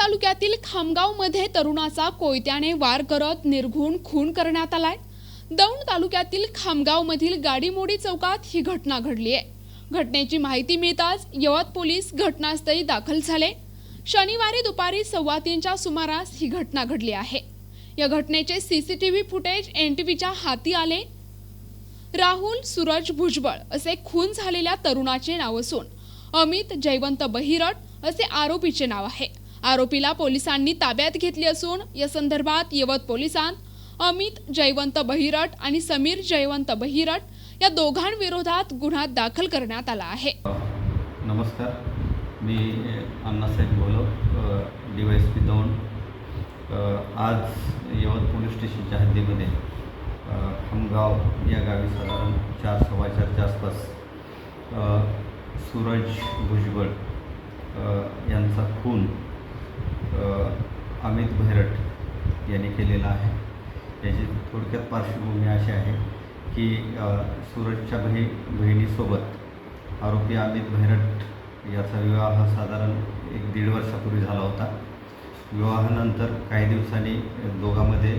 तालुक्यातील खामगावमध्ये तरुणाचा कोयत्याने वार करत निर्घृण खून करण्यात आलाय। दौंड तालुक्यातील खामगावमधील गाडीमोडी चौकात ही घटना घडली आहे। घटनेची माहिती मिळताच यवत पोलीस घटनास्थळी दाखल झाले। शनिवारी दुपारी 3:15च्या सुमारास ही घटना घडली आहे। या घटनेचे सीसीटीव्ही फुटेज एनटीव्हीच्या हाती आले। राहुल सूरज भुजबळ असे खून झालेल्या तरुणाचे नाव असून अमित जयवंत बहिरट असे आरोपीचे नाव आहे। आरोपीला पोलिसांनी ताब्यात घेतले असून या संदर्भात यवत पोलिसांत अमित जयवंत बहिरट आणि समीर जयवंत बहिरट या दोघांविरोधात गुन्हा दाखल करण्यात आला आहे। नमस्कार, मी अण्णासाहेब बोलो, DYSP दौंड। आज यवत पोलीस स्टेशनच्या हद्दीमध्ये खामगाव या गावी साधारण 4:15च्या आसपास सूरज भुजबळ यांचा खून अमित बहिरट यांनी केलेला आहे। याची थोडक्यात पार्श्वभूमी अशी आहे की सूरजच्या बहिणीसोबत आरोपी अमित बहिरट याचा विवाह साधारण 1-1.5 वर्षापूर्वी झाला होता। विवाहानंतर काही दिवसांनी दोघांमध्ये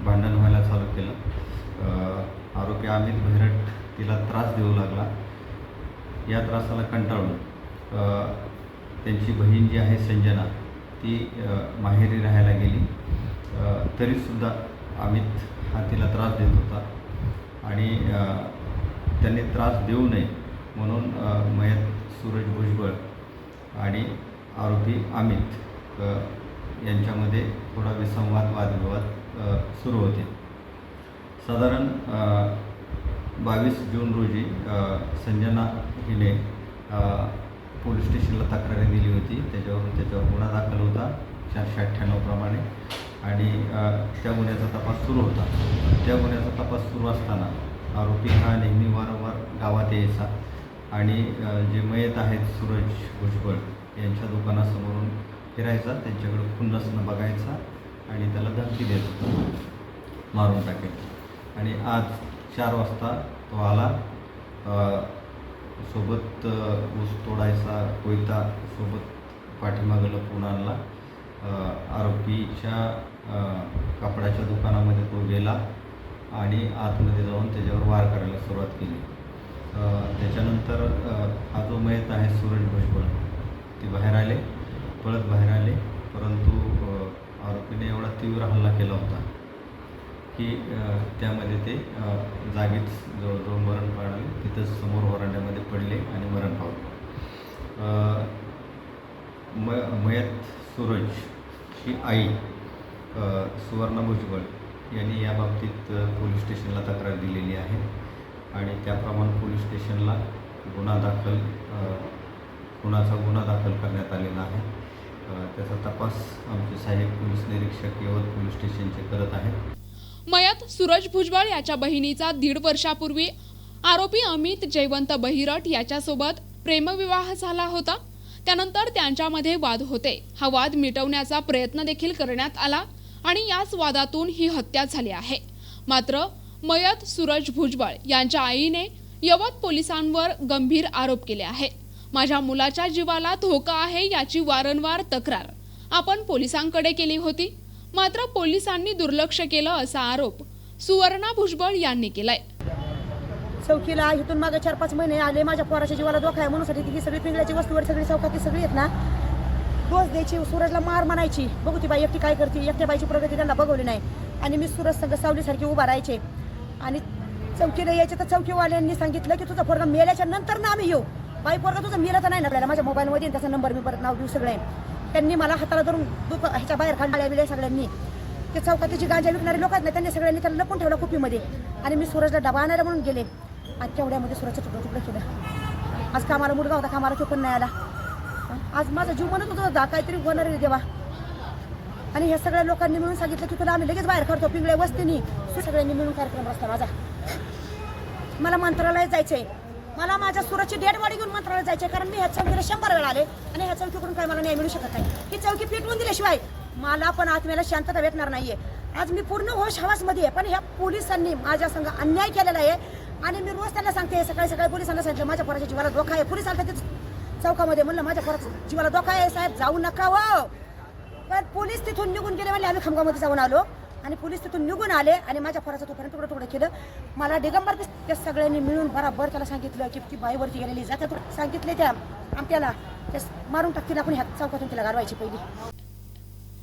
भांडण व्हायला चालू केलं। आरोपी अमित बहिरट तिला त्रास देऊ लागला। या त्रासाला कंटाळून त्यांची बहीण जी आहे संजना ती माहेरी राहायला गेली। तरीसुद्धा अमित हा तिला त्रास देत होता आणि त्यांनी त्रास देऊ नये म्हणून मयत सूरज भुजबळ आणि आरोपी अमित यांच्यामध्ये थोडा विसंवाद वादविवाद सुरू होते। साधारण 22 जून रोजी संजना हिने पोलीस स्टेशनला तक्रार दिली होती। त्याच्यावर गुन्हा दाखल होता 498 प्रमाणे आणि त्या गुन्ह्याचा तपास सुरू होता। त्या गुन्ह्याचा तपास सुरू असताना आरोपी हा नेहमी वारंवार गावात यायचा आणि जे मयत आहेत सूरज भुजबळ यांच्या दुकानासमोरून फिरायचा, त्यांच्याकडे खुन्नसनं बघायचा आणि त्याला धमकी देत होता, मारून टाकेल। आणि आज 4 वाजता तो आला, सोबत ऊस तोडायचा कोयता सोबत पाठीमागं लपवून आणला। आरोपीच्या कापडाच्या दुकानामध्ये तो गेला आणि आतमध्ये जाऊन त्याच्यावर वार करायला सुरुवात केली। त्याच्यानंतर हा जो मयत आहे सूरज भुजबळ ते पळत बाहेर आले, परंतु आरोपीने एवढा तीव्र हल्ला केला होता की त्यामध्ये ते जागीच जवळजवळ मरण पावले। तिथंच समोर वरांड्यामध्ये पडले आणि मरण पावले। मयत सूरजची आई सुवर्णा भुजबळ यांनी या बाबतीत पोलीस स्टेशनला तक्रार दिलेली आहे आणि त्याप्रमाणे पोलीस स्टेशनला खुनाचा गुन्हा दाखल करण्यात आलेला आहे। त्याचा तपास आमचे सहाय्यक पोलीस निरीक्षक यवत पोलीस स्टेशनचे करत आहेत। मयत सूरज भुजबळ याच्या बहिणीचा 1.5 वर्षापूर्वी आरोपी अमित जयवंत बहिरट याच्यासोबत प्रेमविवाह झाला होता। त्यानंतर त्यांच्यामध्ये वाद होते। हा वाद मिटवण्याचा प्रयत्न देखील करण्यात आला आणि याच वादातून ही हत्या झाली आहे। मात्र मयत सूरज भुजबळ यांच्या आईने यवत पोलिसांवर गंभीर आरोप केले आहे। माझ्या मुलाच्या जीवाला धोका आहे याची वारंवार तक्रार आपण पोलिसांकडे केली होती, मात्र पोलिसांनी दुर्लक्ष केलं असा आरोप सुवर्णा भुजबळ यांनी केलाय। चौकीला इथून मागे 4-5 महिने आले, माझ्या पोराच्या जीवाला धोका आहे म्हणून ती सगळी पिंगळ्याची वस्तूवर सगळी चौकाती सगळी आहेत ना, डोस द्यायची, सूरजला मार म्हणायची, बघू ती बाई एकटी काय करते, एकट्या बाईची प्रगती त्यांना बघवली नाही। आणि मी सूरज संघ सावलीसारखी उभा राहायचे आणि चौकीला यायचे तर चौकीवाल्यांनी सांगितलं की तुझा पोरगा मेल्याच्या नंतर ना आम्ही येऊ। बाई पोरगा तुझं मेलं तर नाही ना, माझ्या मोबाईलमध्ये त्याचा नंबर मी परत नाव देऊ सगळे। त्यांनी मला हाताला धरून ह्याच्या बाहेर काढल्या बिल्या सगळ्यांनी। ते चौकातीची गांजा विकणारे लोक आहेत ना, त्यांनी सगळ्यांनी त्याला लपून ठेवलं कुपीमध्ये आणि मी सूरजला डबा आणायला म्हणून गेले आणि तेवढ्यामध्ये सूरजचं तुकडं केलं। आज कामाला मुलगा होता, कामाला तो पण नाही आला। आज माझा जीव म्हणत होता काहीतरी होणार आहे देवा। आणि ह्या सगळ्या लोकांनी मिळून सांगितलं की तुला आम्ही लगेच बाहेर काढतो पिंगळे वस्तीनी। सगळ्यांनी मिळून कार्यक्रम रस्ता माझा। मला मंत्रालयात जायचंय, मला माझ्या सूरजची डेड बॉडी घेऊन मंत्रालयात जायचंय, कारण मी ह्या चौकीला 100 वेळा आले आणि ह्या चौकीकडून काय मला न्याय मिळू शकत नाही। ही चौकी पेटवून दिल्याशिवाय मला पण आत्म्याला शांतता भेटणार नाहीये। आज मी पूर्ण होश हवासमध्ये आहे, पण ह्या पोलिसांनी माझ्या संग अन्याय केलेला आहे आणि मी रोज त्यांना सांगते, सकाळी पोलिसांना सांगितलं माझ्या पोराच्या जीवाला धोका आहे। पोलीस आले चौकामध्ये. म्हणलं माझ्या पोराच्या जीवाला धोका आहे साहेब, जाऊ नका हो. पण पोलीस तिथून निघून गेले. म्हणले आम्ही खामगावमध्ये जाऊन आलो आणि पोलीस तिथून निघून आले आणि माझ्या पोराचं तोपर्यंत तुकडं तुकडं केलं. मला दिगंबर त्या सगळ्यांनी मिळून बराबर त्याला सांगितलं की ती बाईवरती गेलेली जाते. सांगितले त्या आमट्याला मारून टाकतील, आपण ह्या चौकातून तिला गारवायची पहिली.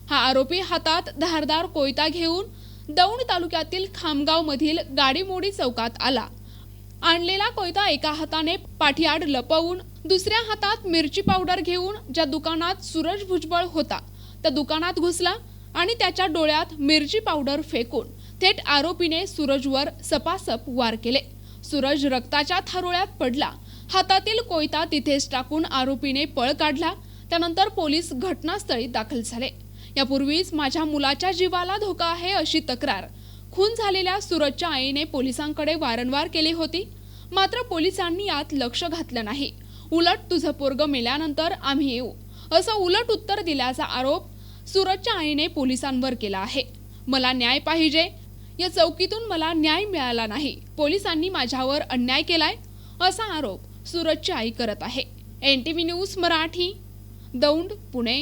हा आरोपी हातात धारदार कोयता घेऊन दौंड तालुक्यातील खामगाव मधील गाडीमोडी चौकात आला. आणलेला कोयता एका हाताने पाठीआड लपवून दुसऱ्या हातात मिरची पावडर घेऊन ज्या दुकानात सूरज भुजबळ होता त्या दुकानात घुसला आणि त्याच्या डोळ्यात मिरची पावडर फेकून थेट आरोपीने सूरजवर सपासप वार केले. सूरज रक्ताच्या थारोळ्यात पडला. हातातील कोयता तिथेच टाकून आरोपीने पळ काढला. त्यानंतर पोलीस घटनास्थळी दाखल झाले. यापूर्वीच माझ्या मुलाच्या जीवाला धोका आहे अशी तक्रार खून झालेल्या सूरजच्या आईने पोलिसांकडे वारंवार केली होती. मात्र पोलिसांनी यात लक्ष घातलं नाही. उलट तुझं पोरगं मेल्यानंतर आम्ही येऊ असं उलट उत्तर दिल्याचा आरोप सूरजच्या आईने पोलिसांवर केला आहे. मला न्याय पाहिजे, या चौकीतून मला न्याय मिळाला नाही, पोलिसांनी माझ्यावर अन्याय केलाय असा आरोप सूरजची आई करत आहे. NTV news Marathi, Daund, Pune.